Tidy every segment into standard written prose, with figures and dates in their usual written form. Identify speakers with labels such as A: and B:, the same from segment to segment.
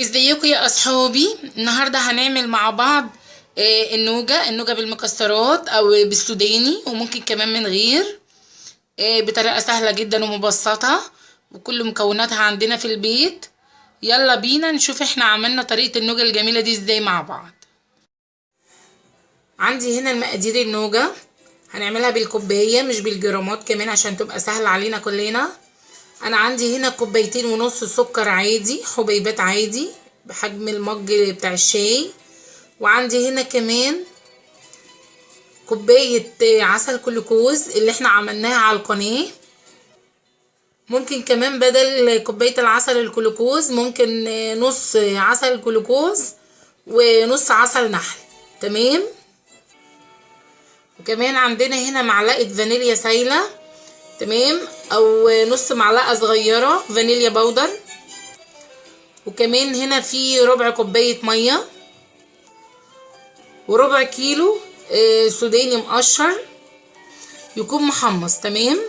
A: ازيكم يا اصحابي؟ النهارده هنعمل مع بعض النوجة بالمكسرات او بالسوداني، وممكن كمان من غير، بطريقة سهلة جدا ومبسطة، وكل مكوناتها عندنا في البيت. يلا بينا نشوف احنا عملنا طريقة النوجة الجميلة دي ازاي مع بعض. عندي هنا المقادير النوجة، هنعملها بالكوباية مش بالجرامات كمان عشان تبقى سهل علينا كلنا. انا عندي هنا كوبايتين ونص سكر عادي، حبيبات عادي بحجم المج بتاع الشاي. وعندي هنا كمان كوباية عسل كلوكوز اللي احنا عملناها على القناة. ممكن كمان بدل كوباية العسل الكلوكوز ممكن نص عسل كلوكوز ونص عسل نحل. تمام. وكمان عندنا هنا معلقة فانيليا سايلة، تمام، او نص معلقة صغيرة فانيليا باودر. وكمان هنا في ربع كوباية مية، وربع كيلو سوداني مقشر يكون محمص. تمام.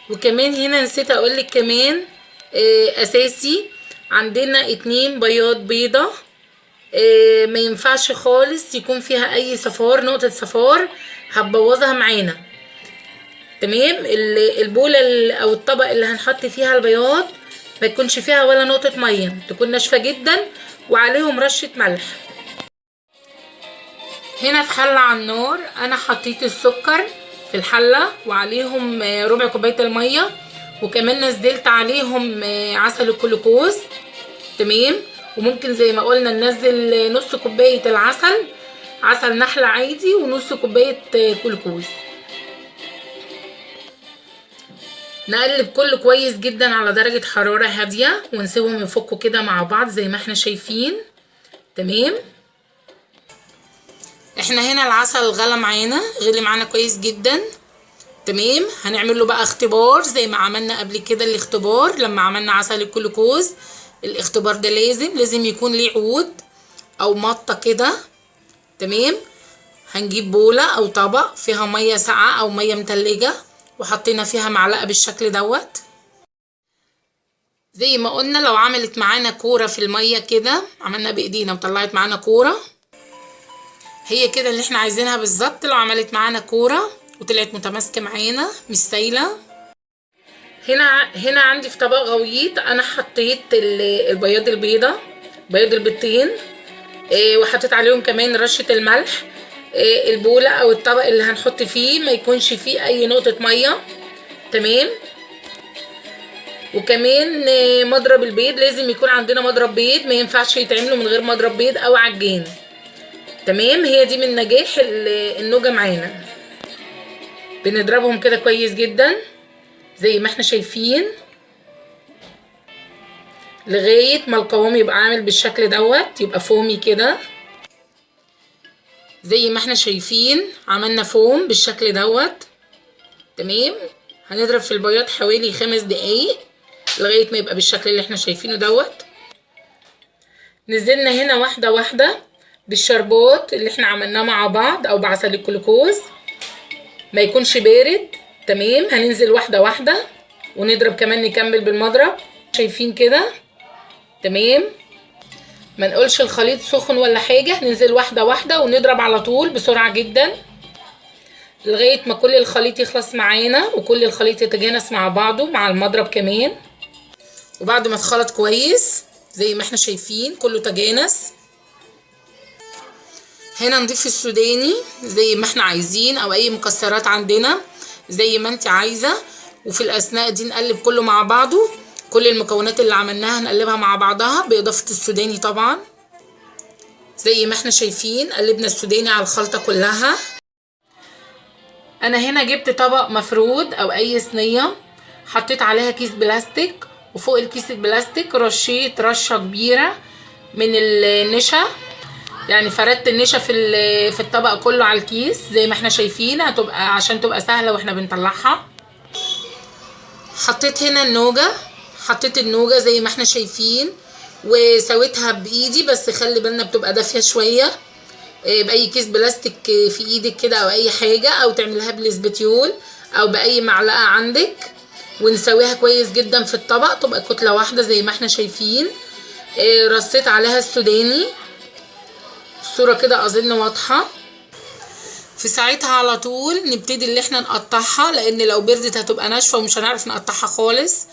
A: وكمان هنا نسيت اقولك كمان اساسي عندنا 2 بياض بيضة، ما ينفعش خالص يكون فيها اي صفار، نقطة صفار هتبوظها معانا. تمام. البولة او الطبق اللي هنحط فيها البياض ما يكونش فيها ولا نقطة مية، تكون ناشفة جدا وعليهم رشة ملح. هنا في حلة على النار انا حطيت السكر في الحلة وعليهم ربع كوباية المية، وكمان نزلت عليهم عسل الكلوكوز. تمام. وممكن زي ما قلنا ننزل نص كوباية العسل، عسل نحل عادي، ونص كوباية كلوكوز. نقلب كله كويس جدا على درجة حرارة هادية ونسيبهم يفكوا كده مع بعض زي ما احنا شايفين. تمام. احنا هنا العسل غلى معانا، غلي معانا كويس جدا. تمام. هنعمل له بقى اختبار زي ما عملنا قبل كده الاختبار لما عملنا عسل الجلوكوز. الاختبار ده لازم يكون ليه عود او مطة كده. تمام. هنجيب بولة او طبق فيها مية ساقعة او مية متلجة، وحطينا فيها معلقة بالشكل دوت. زي ما قلنا لو عملت معانا كورة في المية كده، عملنا بايدينا وطلعت معانا كورة، هي كده اللي احنا عايزينها بالظبط. لو عملت معانا كورة وطلعت متماسكة معانا مش سايلة. هنا عندي في طبق غويط انا حطيت البياض البيضة، بياض البيضتين، وحطيت عليهم كمان رشة الملح. البولة او الطبق اللي هنحط فيه ما يكونش فيه اي نقطة مية. تمام. وكمان مضرب البيض، لازم يكون عندنا مضرب بيض، ما ينفعش يتعملوا من غير مضرب بيض او عجين. تمام. هي دي من نجاح النوجة معانا. بنضربهم كده كويس جدا زي ما احنا شايفين لغاية ما القوام يبقى عامل بالشكل دوت، يبقى فومي كده زي ما احنا شايفين. عملنا فوم بالشكل دوت. تمام. هنضرب في البياض حوالي 5 دقايق لغاية ما يبقى بالشكل اللي احنا شايفينه دوت. نزلنا هنا واحدة واحدة بالشربات اللي احنا عملناه مع بعض او بعسل الجلوكوز، ما يكونش بارد. تمام. هننزل واحدة واحدة ونضرب كمان، نكمل بالمضرب شايفين كده. تمام. ما نقولش الخليط سخن ولا حاجة، هننزل واحدة واحدة ونضرب على طول بسرعة جدا لغاية ما كل الخليط يخلص معانا وكل الخليط يتجانس مع بعضه مع المضرب كمان. وبعد ما اتخلط كويس زي ما احنا شايفين كله تجانس، هنا نضيف السوداني زي ما احنا عايزين او اي مكسرات عندنا زي ما انت عايزة. وفي الاثناء دي نقلب كله مع بعضه، كل المكونات اللي عملناها نقلبها مع بعضها باضافة السوداني طبعا. زي ما احنا شايفين قلبنا السوداني على الخلطة كلها. انا هنا جبت طبق مفرود او اي صينية، حطيت عليها كيس بلاستيك، وفوق الكيس البلاستيك رشيت رشة كبيرة من النشا، يعني فردت النشا في الطبق كله على الكيس زي ما احنا شايفين، هتبقى عشان تبقى سهلة واحنا بنطلعها. حطيت هنا حطيت النوجة زي ما احنا شايفين وسويتها بايدي، بس خلي بالنا بتبقى دافية شوية. باي كيس بلاستيك في ايدك كده او اي حاجة، او تعملها بالاسبتيول او باي معلقة عندك، ونسويها كويس جدا في الطبق تبقى كتلة واحدة زي ما احنا شايفين. رصيت عليها السوداني. الصورة كده اظن واضحة. في ساعتها على طول نبتدي اللي احنا نقطعها، لان لو بردت هتبقى ناشفة ومش هنعرف نقطعها خالص.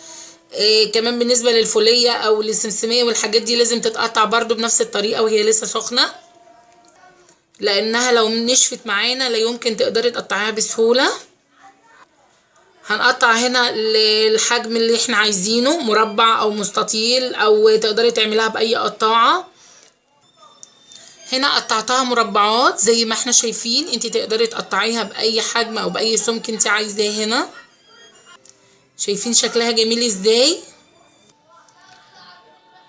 A: كمان بالنسبة للفولية او للسمسمية والحاجات دي لازم تتقطع برضو بنفس الطريقة وهي لسه سخنة، لانها لو نشفت معانا لا يمكن تقدري تقطعيها بسهولة. هنقطع هنا الحجم اللي احنا عايزينه، مربع او مستطيل او تقدري تعملها باي قطاعة. هنا قطعتها مربعات زي ما احنا شايفين، انت تقدري تقطعيها باي حجم او باي سمك انت عايزاه. هنا شايفين شكلها جميل ازاي.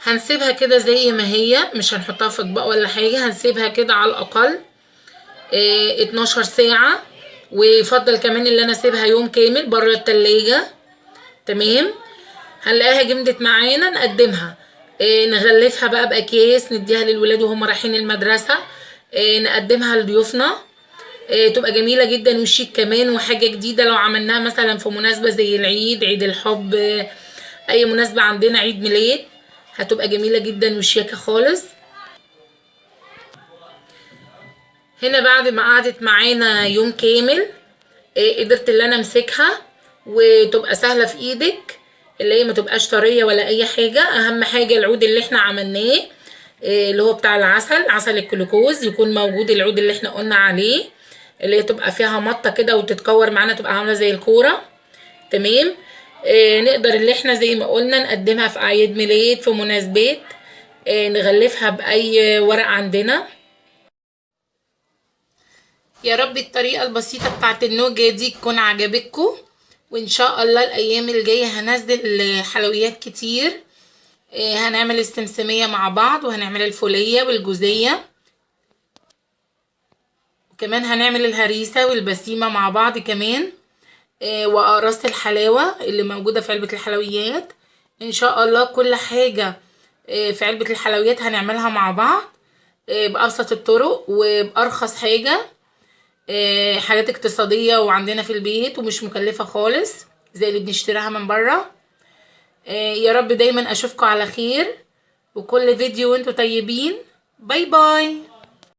A: هنسيبها كده زي ما هي، مش هنحطها في اطباق ولا حاجة، هنسيبها كده على الاقل 12 ساعة، ويفضل كمان اللي انا اسيبها يوم كامل بره التلاجة. تمام. هنلاقيها جمدت معانا، نقدمها نغلفها بقى باكياس نديها للولاد وهم رايحين المدرسة، نقدمها لضيوفنا. تبقى جميلة جدا وشيك كمان، وحاجة جديدة لو عملناها مثلا في مناسبة زي العيد، عيد الحب، اي مناسبة عندنا، عيد ميلاد، هتبقى جميلة جدا وشياكة خالص. هنا بعد ما قعدت معانا يوم كامل قدرت اللي انا امسكها وتبقى سهلة في ايدك، اللي هي ما تبقاش طرية ولا اي حاجة. اهم حاجة العود اللي احنا عملناه اللي هو بتاع العسل، عسل الجلوكوز، يكون موجود العود اللي احنا قلنا عليه، اللي هي تبقى فيها مطة كده وتتكور معانا تبقى عاملة زي الكورة. تمام. نقدر اللي احنا زي ما قلنا نقدمها في اعياد ميلاد، في مناسبات، نغلفها باي ورق عندنا. يا رب الطريقة البسيطة بتاعت النوجة دي تكون عجبتكم، وان شاء الله الايام الجاية هنزل حلويات كتير. هنعمل السمسمية مع بعض، وهنعمل الفولية والجوزية، وكمان هنعمل الهريسة والبسيمة مع بعض كمان، وأقراص الحلاوة اللي موجودة في علبة الحلويات. ان شاء الله كل حاجة في علبة الحلويات هنعملها مع بعض بأبسط الطرق وبأرخص حاجة، حاجات اقتصادية وعندنا في البيت ومش مكلفة خالص زي اللي بنشتريها من برا. يا رب دايما اشوفكم على خير، وكل فيديو وانتوا طيبين. باي باي.